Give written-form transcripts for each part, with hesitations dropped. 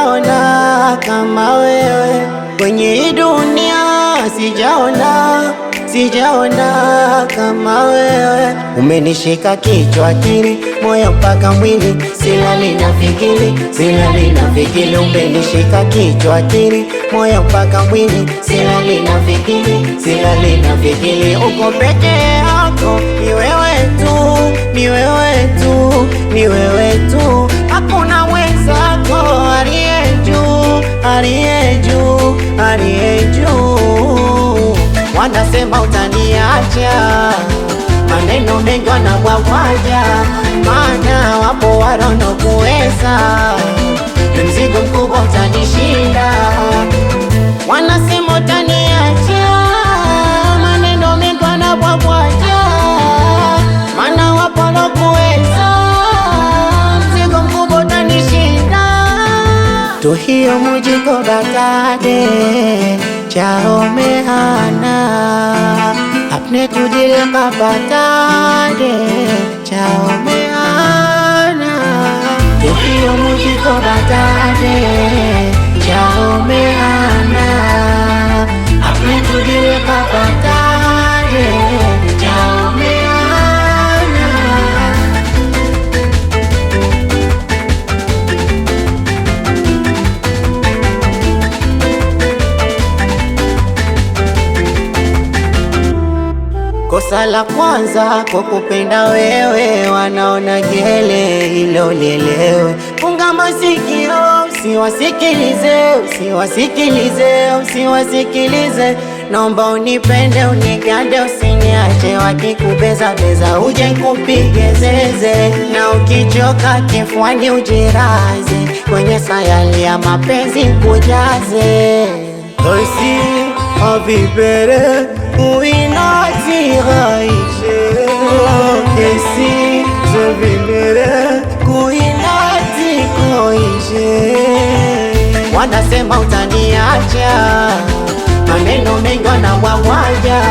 sijaona kama wewe kwenye hii dunia, sijaona kama wewe. Umenishika kichwa, akili, moyo mpaka mwili, silali nafikiri. Umenishika kichwa, akili, moyo mpaka mwili, silali nafikiri. Uko peke yako, ni wewe tu, hakuna mwenzako aliye juu. Wanasema utaniacha, maneno mengi wanabwabwaja, maana wapo wanokuweza, mzigo mkubwa utanishinda. Wanasema utaniacha, maneno mengi wanabwabwaja, maana wapo wanokuweza, mzigo mkubwa utanishinda. Tu hiyo mujiko batade चाहो में आना, अपने तू दिल का बता दे, चाहो में आना, तू ही मुझको बता दे, चाहो में आना, अपने तू दिल का बता दे, चाहो में आना। Kosa la kwanza kukupenda wewe, wanaona gele hilo lielewe. Funga masikio, usiwasikilize. Naomba unipende, unigande, usiniache. Wakikubeza beza uje kupige zeze, na ukichoka kifuani ujiraze, kwenye sayali ya mapenzi kujaze. Aussi avibere Kesi zovimere koishe. Wanasema utaniacha, maneno mengi wanabwabwaja,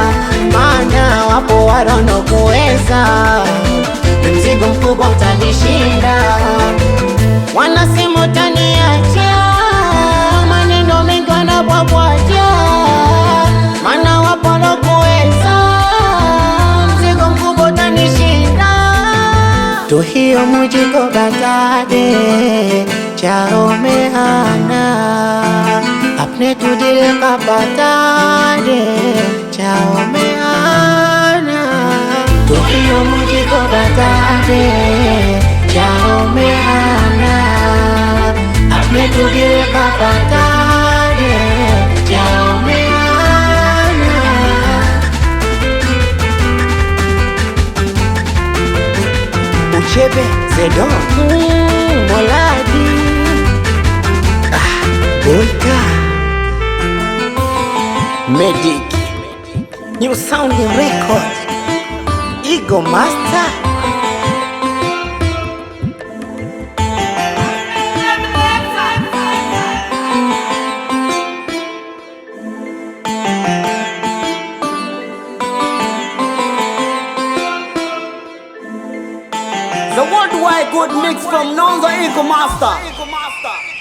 maana wapo wanokuweza, mzigo mkubwa utanishinda. Wanasema utaniacha, maneno mengi wanabwabwaja, maana wapo wanokuweza, mzigo mkubwa utanishinda. Tu hiyo mujiko batade चाहो में आना, अपने तू दिल का बता दे, चाहो में आना, तू ही मुझको बता दे, चाहो में आना, अपने तू दिल का बता दे, चाहो में आना। Uchebe Zedon Moladi Boyka Medic New Sounding Record Ego Master. The worldwide good mix from Nonzo Ego Master.